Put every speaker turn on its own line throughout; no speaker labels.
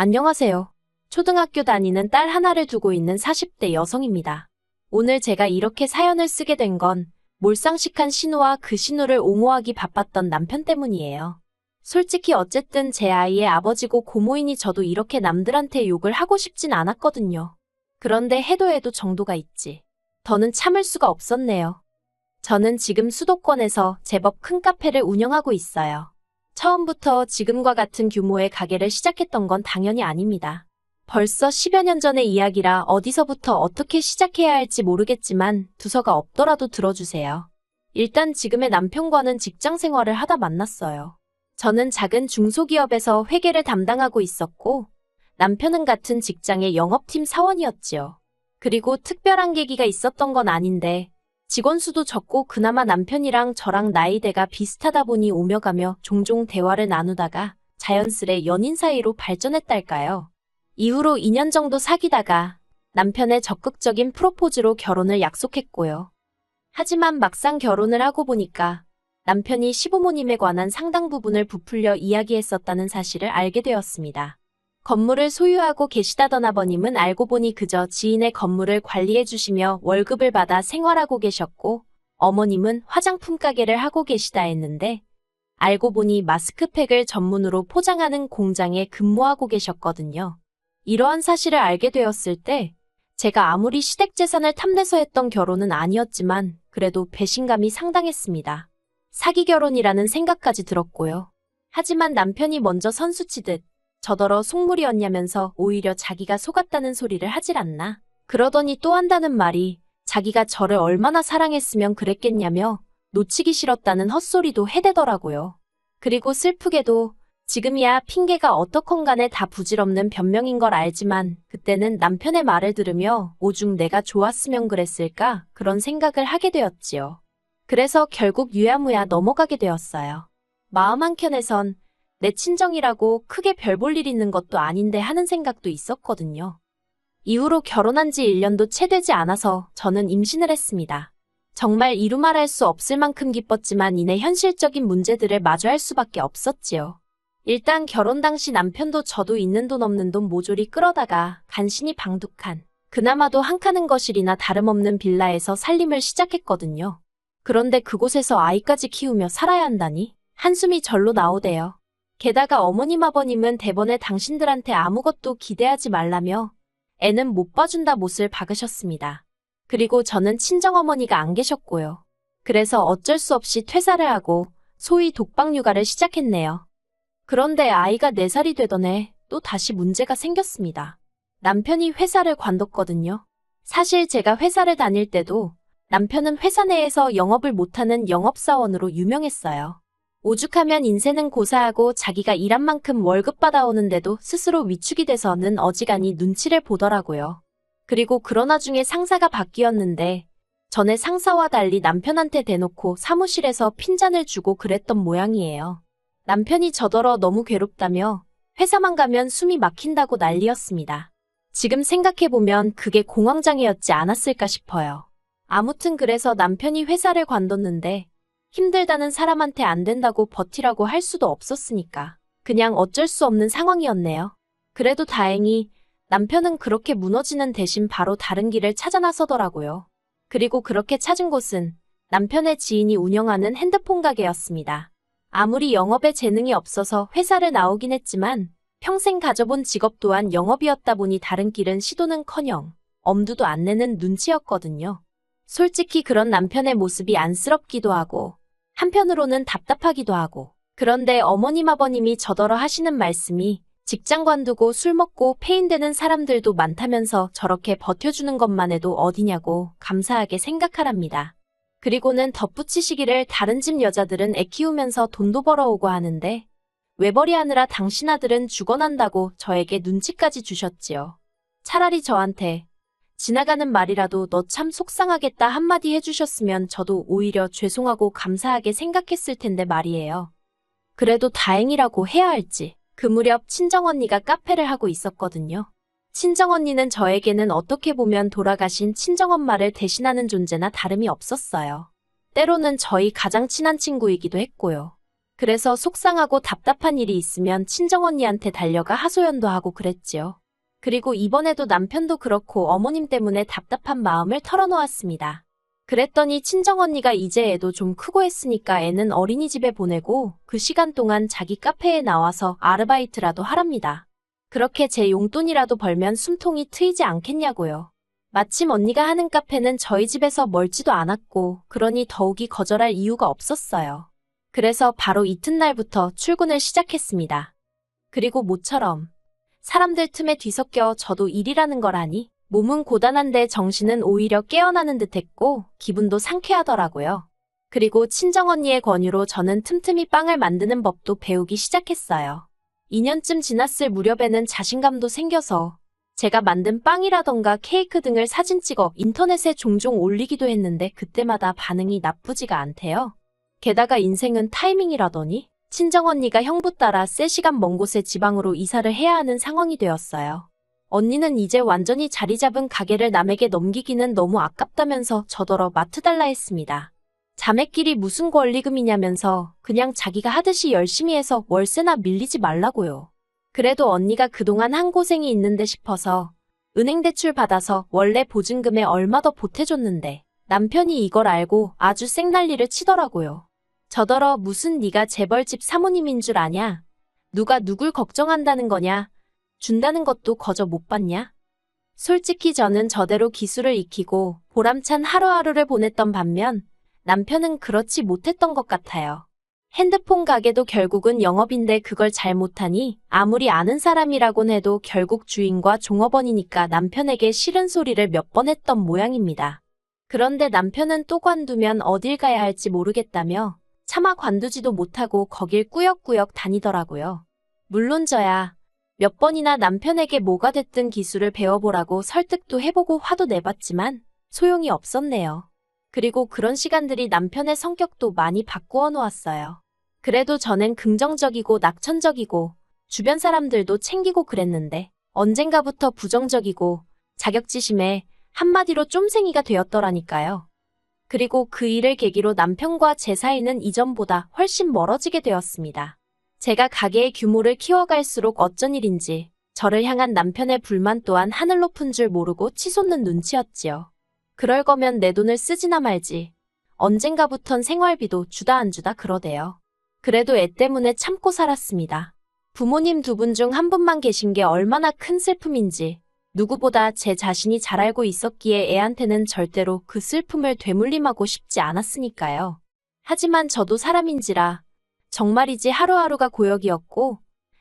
안녕하세요. 초등학교 다니는 딸 하나를 두고 있는 40대 여성입니다. 오늘 제가 이렇게 사연을 쓰게 된 건 몰상식한 신우와 그 신우를 옹호하기 바빴던 남편 때문이에요. 솔직히 어쨌든 제 아이의 아버지고 고모이니 저도 이렇게 남들한테 욕을 하고 싶진 않았거든요. 그런데 해도 정도가 있지. 더는 참을 수가 없었네요. 저는 지금 수도권에서 제법 큰 카페를 운영하고 있어요. 처음부터 지금과 같은 규모의 가게를 시작했던 건 당연히 아닙니다. 벌써 10여 년 전의 이야기라 어디서부터 어떻게 시작해야 할지 모르겠지만 두서가 없더라도 들어주세요. 일단 지금의 남편과는 직장 생활을 하다 만났어요. 저는 작은 중소기업에서 회계를 담당하고 있었고 남편은 같은 직장의 영업팀 사원이었지요. 그리고 특별한 계기가 있었던 건 아닌데 직원 수도 적고 그나마 남편이랑 저랑 나이대가 비슷하다 보니 오며 가며 종종 대화를 나누다가 자연스레 연인 사이로 발전했달까요. 이후로 2년 정도 사귀다가 남편의 적극적인 프로포즈로 결혼을 약속했고요. 하지만 막상 결혼을 하고 보니까 남편이 시부모님에 관한 상당 부분을 부풀려 이야기했었다는 사실을 알게 되었습니다. 건물을 소유하고 계시다던 아버님은 알고 보니 그저 지인의 건물을 관리해 주시며 월급을 받아 생활하고 계셨고 어머님은 화장품 가게를 하고 계시다 했는데 알고 보니 마스크팩을 전문으로 포장하는 공장에 근무하고 계셨거든요. 이러한 사실을 알게 되었을 때 제가 아무리 시댁재산을 탐내서 했던 결혼은 아니었지만 그래도 배신감이 상당했습니다. 사기 결혼이라는 생각까지 들었고요. 하지만 남편이 먼저 선수치듯 저더러 속물이었냐면서 오히려 자기가 속았다는 소리를 하질 않나. 그러더니 또 한다는 말이 자기가 저를 얼마나 사랑했으면 그랬겠냐며 놓치기 싫었다는 헛소리도 해대더라고요. 그리고 슬프게도 지금이야 핑계가 어떻건 간에 다 부질없는 변명인 걸 알지만 그때는 남편의 말을 들으며 오죽 내가 좋았으면 그랬을까 그런 생각을 하게 되었지요. 그래서 결국 유야무야 넘어가게 되었어요. 마음 한켠에선 내 친정이라고 크게 별 볼 일 있는 것도 아닌데 하는 생각도 있었거든요. 이후로 결혼한 지 1년도 채 되지 않아서 저는 임신을 했습니다. 정말 이루 말할 수 없을 만큼 기뻤지만 이내 현실적인 문제들을 마주할 수밖에 없었지요. 일단 결혼 당시 남편도 저도 있는 돈 없는 돈 모조리 끌어다가 간신히 방둑한 그나마도 한 칸은 거실이나 다름없는 빌라에서 살림을 시작했거든요. 그런데 그곳에서 아이까지 키우며 살아야 한다니 한숨이 절로 나오대요. 게다가 어머님 아버님은 대번에 당신들한테 아무것도 기대하지 말라며 애는 못 봐준다 못을 박으셨습니다. 그리고 저는 친정어머니가 안 계셨고요. 그래서 어쩔 수 없이 퇴사를 하고 소위 독박 육아를 시작했네요. 그런데 아이가 4살이 되던 해 또 다시 문제가 생겼습니다. 남편이 회사를 관뒀거든요. 사실 제가 회사를 다닐 때도 남편은 회사 내에서 영업을 못하는 영업사원으로 유명했어요. 오죽하면 인세는 고사하고 자기가 일한 만큼 월급 받아오는데도 스스로 위축이 돼서는 어지간히 눈치를 보더라고요. 그리고 그런 와중에 상사가 바뀌었는데 전에 상사와 달리 남편한테 대놓고 사무실에서 핀잔을 주고 그랬던 모양이에요. 남편이 저더러 너무 괴롭다며 회사만 가면 숨이 막힌다고 난리였습니다. 지금 생각해보면 그게 공황장애였지 않았을까 싶어요. 아무튼 그래서 남편이 회사를 관뒀는데 힘들다는 사람한테 안 된다고 버티라고 할 수도 없었으니까 그냥 어쩔 수 없는 상황이었네요. 그래도 다행히 남편은 그렇게 무너지는 대신 바로 다른 길을 찾아 나서더라고요. 그리고 그렇게 찾은 곳은 남편의 지인이 운영하는 핸드폰 가게였습니다. 아무리 영업에 재능이 없어서 회사를 나오긴 했지만 평생 가져본 직업 또한 영업이었다 보니 다른 길은 시도는커녕 엄두도 안 내는 눈치였거든요. 솔직히 그런 남편의 모습이 안쓰럽기도 하고 한편으로는 답답하기도 하고 그런데 어머님 아버님이 저더러 하시는 말씀이 직장 관두고 술 먹고 폐인되는 사람들도 많다면서 저렇게 버텨주는 것만 해도 어디냐고 감사하게 생각하랍니다. 그리고는 덧붙이시기를 다른 집 여자들은 애 키우면서 돈도 벌어오고 하는데 외벌이 하느라 당신 아들은 죽어난다고 저에게 눈치까지 주셨지요. 차라리 저한테 지나가는 말이라도 너 참 속상하겠다 한마디 해주셨으면 저도 오히려 죄송하고 감사하게 생각했을 텐데 말이에요. 그래도 다행이라고 해야 할지 그 무렵 친정언니가 카페를 하고 있었거든요. 친정언니는 저에게는 어떻게 보면 돌아가신 친정엄마를 대신하는 존재나 다름이 없었어요. 때로는 저희 가장 친한 친구이기도 했고요. 그래서 속상하고 답답한 일이 있으면 친정언니한테 달려가 하소연도 하고 그랬지요. 그리고 이번에도 남편도 그렇고 어머님 때문에 답답한 마음을 털어놓았습니다. 그랬더니 친정언니가 이제 애도 좀 크고 했으니까 애는 어린이집에 보내고 그 시간 동안 자기 카페에 나와서 아르바이트라도 하랍니다. 그렇게 제 용돈이라도 벌면 숨통이 트이지 않겠냐고요. 마침 언니가 하는 카페는 저희 집에서 멀지도 않았고 그러니 더욱이 거절할 이유가 없었어요. 그래서 바로 이튿날부터 출근을 시작했습니다. 그리고 모처럼 사람들 틈에 뒤섞여 저도 일이라는 걸 아니 몸은 고단한데 정신은 오히려 깨어나는 듯했고 기분도 상쾌하더라고요. 그리고 친정언니의 권유로 저는 틈틈이 빵을 만드는 법도 배우기 시작했어요. 2년쯤 지났을 무렵에는 자신감도 생겨서 제가 만든 빵이라던가 케이크 등을 사진 찍어 인터넷에 종종 올리기도 했는데 그때마다 반응이 나쁘지가 않대요. 게다가 인생은 타이밍이라더니 친정언니가 형부 따라 3시간 먼 곳에 지방으로 이사를 해야 하는 상황이 되었어요. 언니는 이제 완전히 자리 잡은 가게를 남에게 넘기기는 너무 아깝다면서 저더러 맡아달라 했습니다. 자매끼리 무슨 권리금이냐면서 그냥 자기가 하듯이 열심히 해서 월세나 밀리지 말라고요. 그래도 언니가 그동안 한 고생이 있는데 싶어서 은행 대출 받아서 원래 보증금에 얼마 더 보태줬는데 남편이 이걸 알고 아주 생난리를 치더라고요. 저더러 무슨 네가 재벌집 사모님인 줄 아냐? 누가 누굴 걱정한다는 거냐? 준다는 것도 거저 못 받냐? 솔직히 저는 저대로 기술을 익히고 보람찬 하루하루를 보냈던 반면 남편은 그렇지 못했던 것 같아요. 핸드폰 가게도 결국은 영업인데 그걸 잘 못하니 아무리 아는 사람이라곤 해도 결국 주인과 종업원이니까 남편에게 싫은 소리를 몇 번 했던 모양입니다. 그런데 남편은 또 관두면 어딜 가야 할지 모르겠다며 차마 관두지도 못하고 거길 꾸역꾸역 다니더라고요. 물론 저야 몇 번이나 남편에게 뭐가 됐든 기술을 배워보라고 설득도 해보고 화도 내봤지만 소용이 없었네요. 그리고 그런 시간들이 남편의 성격도 많이 바꾸어 놓았어요. 그래도 저는 긍정적이고 낙천적이고 주변 사람들도 챙기고 그랬는데 언젠가부터 부정적이고 자격지심에 한마디로 쫌생이가 되었더라니까요. 그리고 그 일을 계기로 남편과 제 사이는 이전보다 훨씬 멀어지게 되었습니다. 제가 가게의 규모를 키워갈수록 어쩐 일인지 저를 향한 남편의 불만 또한 하늘 높은 줄 모르고 치솟는 눈치였지요. 그럴 거면 내 돈을 쓰지나 말지. 언젠가부턴 생활비도 주다 안 주다 그러대요. 그래도 애 때문에 참고 살았습니다. 부모님 2분 중 1분만 계신 게 얼마나 큰 슬픔인지 누구보다 제 자신이 잘 알고 있었기에 애한테는 절대로 그 슬픔을 되물림하고 싶지 않았으니까요. 하지만 저도 사람인지라 정말이지 하루하루가 고역이었고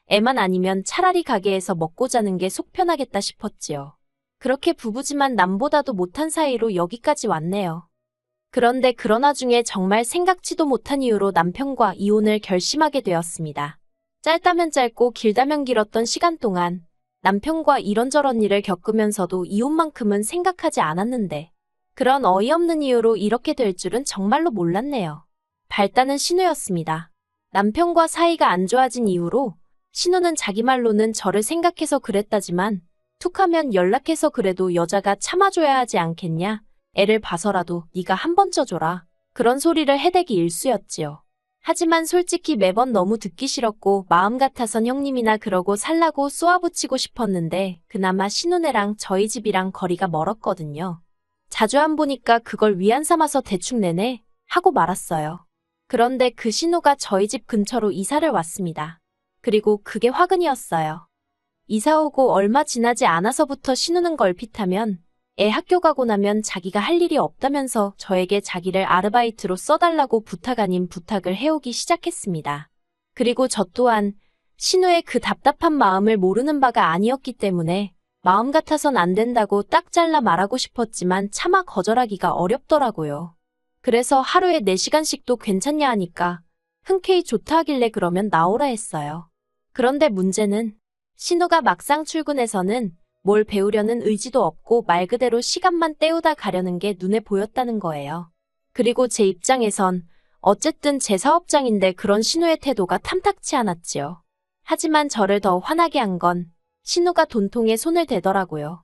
애만 아니면 차라리 가게에서 먹고 자는 게 속 편하겠다 싶었지요. 그렇게 부부지만 남보다도 못한 사이로 여기까지 왔네요. 그런데 그러나 중에 정말 생각지도 못한 이유로 남편과 이혼을 결심하게 되었습니다. 짧다면 짧고 길다면 길었던 시간 동안 남편과 이런저런 일을 겪으면서도 이혼만큼은 생각하지 않았는데 그런 어이없는 이유로 이렇게 될 줄은 정말로 몰랐네요. 발단은 신우였습니다. 남편과 사이가 안 좋아진 이후로 신우는 자기 말로는 저를 생각해서 그랬다지만 툭하면 연락해서 그래도 여자가 참아줘야 하지 않겠냐? 애를 봐서라도 네가 한 번 쪄줘라. 그런 소리를 해대기 일쑤였지요. 하지만 솔직히 매번 너무 듣기 싫었고 마음 같아선 형님이나 그러고 살라고 쏘아붙이고 싶었는데 그나마 신우네랑 저희 집이랑 거리가 멀었거든요. 자주 안 보니까 그걸 위안 삼아서 대충 내내 하고 말았어요. 그런데 그 신우가 저희 집 근처로 이사를 왔습니다. 그리고 그게 화근이었어요. 이사 오고 얼마 지나지 않아서부터 신우는 걸핏하면 애 학교 가고 나면 자기가 할 일이 없다면서 저에게 자기를 아르바이트로 써달라고 부탁 아닌 부탁을 해오기 시작했습니다. 그리고 저 또한 신우의 그 답답한 마음을 모르는 바가 아니었기 때문에 마음 같아선 안 된다고 딱 잘라 말하고 싶었지만 차마 거절하기가 어렵더라고요. 그래서 하루에 4시간씩도 괜찮냐 하니까 흔쾌히 좋다 하길래 그러면 나오라 했어요. 그런데 문제는 신우가 막상 출근해서는 뭘 배우려는 의지도 없고 말 그대로 시간만 때우다 가려는 게 눈에 보였다는 거예요. 그리고 제 입장에선 어쨌든 제 사업장인데 그런 신우의 태도가 탐탁치 않았지요. 하지만 저를 더 화나게 한 건 신우가 돈통에 손을 대더라고요.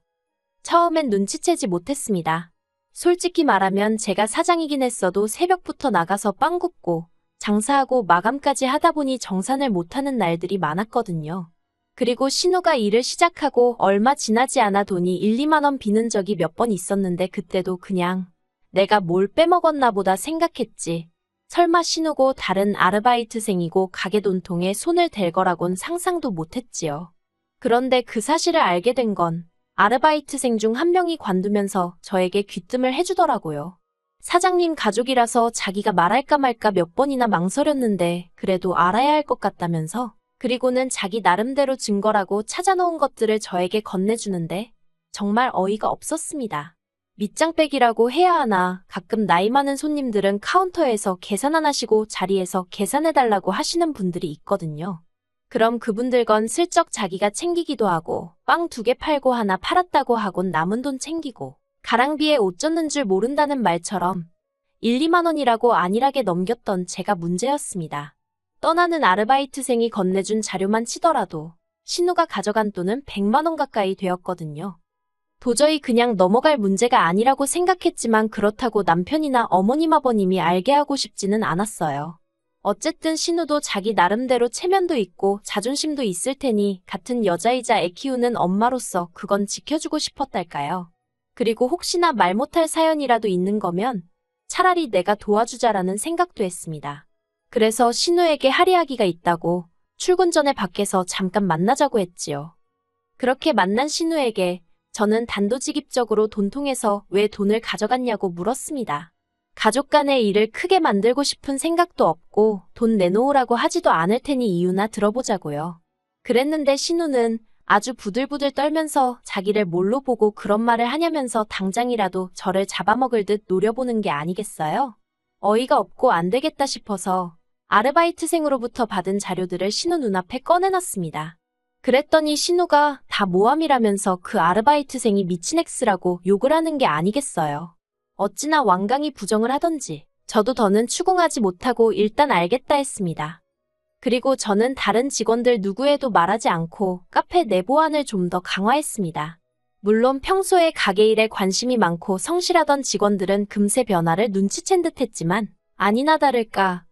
처음엔 눈치채지 못했습니다. 솔직히 말하면 제가 사장이긴 했어도 새벽부터 나가서 빵 굽고 장사하고 마감까지 하다 보니 정산을 못하는 날들이 많았거든요. 그리고 신우가 일을 시작하고 얼마 지나지 않아 돈이 1, 2만 원 비는 적이 몇 번 있었는데 그때도 그냥 내가 뭘 빼먹었나 보다 생각했지. 설마 신우고 다른 아르바이트생이고 가게 돈통에 손을 댈 거라곤 상상도 못했지요. 그런데 그 사실을 알게 된 건 아르바이트생 중 한 명이 관두면서 저에게 귀뜸을 해주더라고요. 사장님 가족이라서 자기가 말할까 말까 몇 번이나 망설였는데 그래도 알아야 할 것 같다면서 그리고는 자기 나름대로 증거라고 찾아놓은 것들을 저에게 건네주는데 정말 어이가 없었습니다. 밑장빼기라고 해야 하나 가끔 나이 많은 손님들은 카운터에서 계산 안 하시고 자리에서 계산해달라고 하시는 분들이 있거든요. 그럼 그분들건 슬쩍 자기가 챙기기도 하고 빵 2개 팔고 하나 팔았다고 하곤 남은 돈 챙기고 가랑비에 옷 젖는 줄 모른다는 말처럼 1, 2만 원이라고 안일하게 넘겼던 제가 문제였습니다. 떠나는 아르바이트생이 건네준 자료만 치더라도 신우가 가져간 돈은 100만 원 가까이 되었거든요. 도저히 그냥 넘어갈 문제가 아니라고 생각했지만 그렇다고 남편이나 어머님 아버님이 알게 하고 싶지는 않았어요. 어쨌든 신우도 자기 나름대로 체면도 있고 자존심도 있을 테니 같은 여자이자 애 키우는 엄마로서 그건 지켜주고 싶었달까요. 그리고 혹시나 말 못할 사연이라도 있는 거면 차라리 내가 도와주자라는 생각도 했습니다. 그래서 신우에게 할이야기가 있다고 출근 전에 밖에서 잠깐 만나자고 했지요. 그렇게 만난 신우에게 저는 단도직입적으로 돈통에서 왜 돈을 가져갔냐고 물었습니다. 가족 간의 일을 크게 만들고 싶은 생각도 없고 돈 내놓으라고 하지도 않을 테니 이유나 들어보자고요. 그랬는데 신우는 아주 부들부들 떨면서 자기를 뭘로 보고 그런 말을 하냐면서 당장이라도 저를 잡아먹을 듯 노려보는 게 아니겠어요? 어이가 없고 안 되겠다 싶어서 아르바이트생으로부터 받은 자료들을 신우 눈앞에 꺼내놨습니다. 그랬더니 신우가 다 모함이라면서 그 아르바이트생이 미친 X라고 욕을 하는 게 아니겠어요. 어찌나 완강히 부정을 하던지 저도 더는 추궁하지 못하고 일단 알겠다 했습니다. 그리고 저는 다른 직원들 누구에도 말하지 않고 카페 내 보안을 좀 더 강화했습니다. 물론 평소에 가게 일에 관심이 많고 성실하던 직원들은 금세 변화를 눈치챈 듯 했지만 아니나 다를까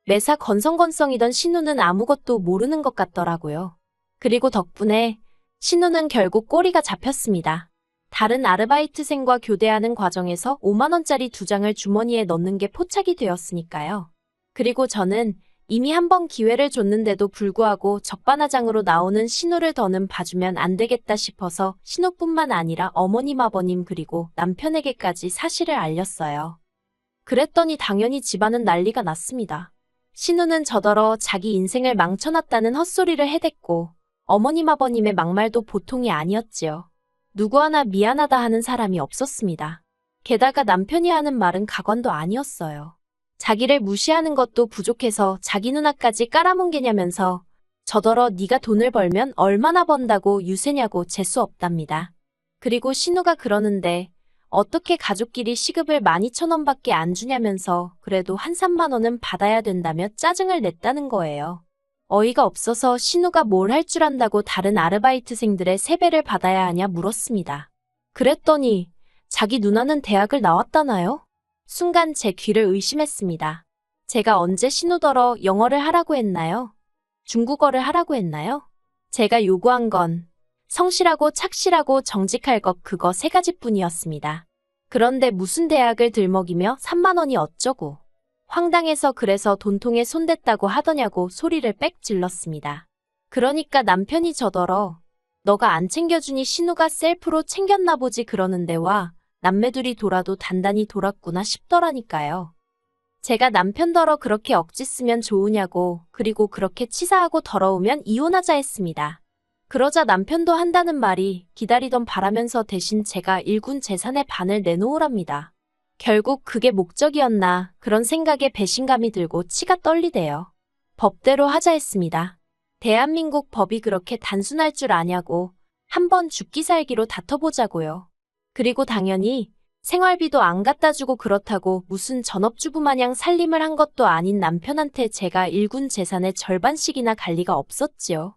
매사 건성건성이던 신우는 아무것도 모르는 것 같더라고요. 그리고 덕분에 신우는 결국 꼬리가 잡혔습니다. 다른 아르바이트생과 교대하는 과정에서 5만 원짜리 2장을 주머니에 넣는 게 포착이 되었으니까요. 그리고 저는 이미 한 번 기회를 줬는데도 불구하고 적반하장으로 나오는 신우를 더는 봐주면 안 되겠다 싶어서 신우뿐만 아니라 어머님 아버님 그리고 남편에게까지 사실을 알렸어요. 그랬더니 당연히 집안은 난리가 났습니다. 신우는 저더러 자기 인생을 망쳐놨다는 헛소리를 해댔고 어머님 아버님의 막말도 보통이 아니었지요. 누구 하나 미안하다 하는 사람이 없었습니다. 게다가 남편이 하는 말은 가관도 아니었어요. 자기를 무시하는 것도 부족해서 자기 누나까지 깔아뭉개냐면서 저더러 네가 돈을 벌면 얼마나 번다고 유세냐고 재수 없답니다. 그리고 신우가 그러는데 어떻게 가족끼리 시급을 12,000원밖에 안 주냐면서 그래도 한 3만 원은 받아야 된다며 짜증을 냈다는 거예요. 어이가 없어서 신우가 뭘 할 줄 안다고 다른 아르바이트생들의 세배를 받아야 하냐 물었습니다. 그랬더니 자기 누나는 대학을 나왔다나요? 순간 제 귀를 의심했습니다. 제가 언제 신우더러 영어를 하라고 했나요? 중국어를 하라고 했나요? 제가 요구한 건 성실하고 착실하고 정직할 것 그거 3가지뿐이었습니다. 그런데 무슨 대학을 들먹이며 3만 원이 어쩌고 황당해서 그래서 돈통에 손댔다고 하더냐고 소리를 빽 질렀습니다. 그러니까 남편이 저더러 너가 안 챙겨주니 신우가 셀프로 챙겼나 보지 그러는데 와 남매둘이 돌아도 단단히 돌았구나 싶더라니까요. 제가 남편더러 그렇게 억지 쓰면 좋으냐고 그리고 그렇게 치사하고 더러우면 이혼하자 했습니다. 그러자 남편도 한다는 말이 기다리던 바라면서 대신 제가 일군 재산의 반을 내놓으랍니다. 결국 그게 목적이었나 그런 생각에 배신감이 들고 치가 떨리대요. 법대로 하자 했습니다. 대한민국 법이 그렇게 단순할 줄 아냐고 한번 죽기 살기로 다퉈보자고요. 그리고 당연히 생활비도 안 갖다 주고 그렇다고 무슨 전업주부 마냥 살림을 한 것도 아닌 남편한테 제가 일군 재산의 절반씩이나 갈 리가 없었지요.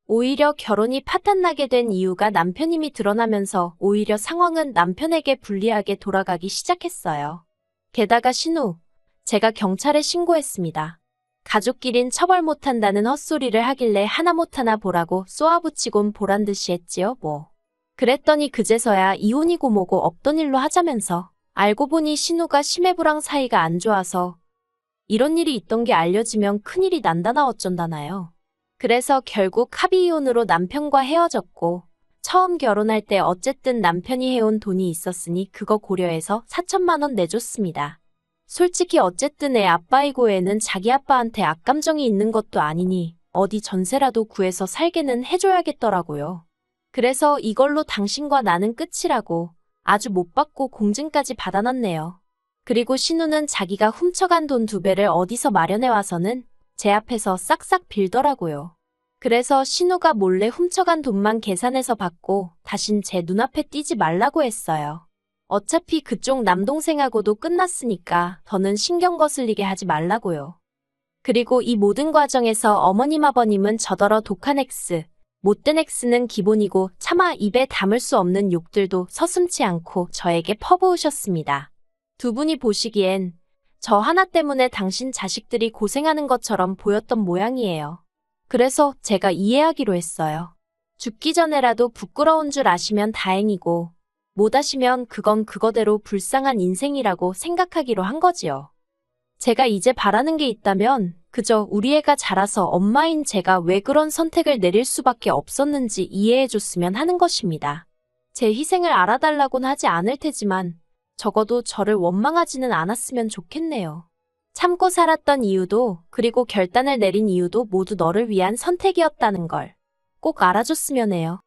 오히려 결혼이 파탄나게 된 이유가 남편임이 드러나면서 오히려 상황은 남편에게 불리하게 돌아가기 시작했어요. 게다가 신우, 제가 경찰에 신고했습니다. 가족끼린 처벌 못한다는 헛소리를 하길래 하나 못하나 보라고 쏘아붙이곤 보란 듯이 했지요, 뭐. 그랬더니 그제서야 이혼이고 뭐고 없던 일로 하자면서 알고 보니 신우가 심해부랑 사이가 안 좋아서 이런 일이 있던 게 알려지면 큰일이 난다나 어쩐다나요. 그래서 결국 합의 이혼으로 남편과 헤어졌고 처음 결혼할 때 어쨌든 남편이 해온 돈이 있었으니 그거 고려해서 4천만 원 내줬습니다. 솔직히 어쨌든 애 아빠이고 애는 자기 아빠한테 악감정이 있는 것도 아니니 어디 전세라도 구해서 살게는 해줘야겠더라고요. 그래서 이걸로 당신과 나는 끝이라고 아주 못 받고 공증까지 받아놨네요. 그리고 신우는 자기가 훔쳐간 돈 2배를 어디서 마련해와서는 제 앞에서 싹싹 빌더라고요. 그래서 신우가 몰래 훔쳐간 돈만 계산해서 받고 다신 제 눈앞에 띄지 말라고 했어요. 어차피 그쪽 남동생하고도 끝났으니까 더는 신경 거슬리게 하지 말라고요. 그리고 이 모든 과정에서 어머님 아버님은 저더러 독한 X, 못된 X는 기본이고 차마 입에 담을 수 없는 욕들도 서슴지 않고 저에게 퍼부으셨습니다. 두 분이 보시기엔 저 하나 때문에 당신 자식들이 고생하는 것처럼 보였던 모양이에요. 그래서 제가 이해하기로 했어요. 죽기 전에라도 부끄러운 줄 아시면 다행이고 못 아시면 그건 그거대로 불쌍한 인생이라고 생각하기로 한 거지요. 제가 이제 바라는 게 있다면 그저 우리 애가 자라서 엄마인 제가 왜 그런 선택을 내릴 수밖에 없었는지 이해해줬으면 하는 것입니다. 제 희생을 알아달라고는 하지 않을 테지만 적어도 저를 원망하지는 않았으면 좋겠네요. 참고 살았던 이유도 그리고 결단을 내린 이유도 모두 너를 위한 선택이었다는 걸 꼭 알아줬으면 해요.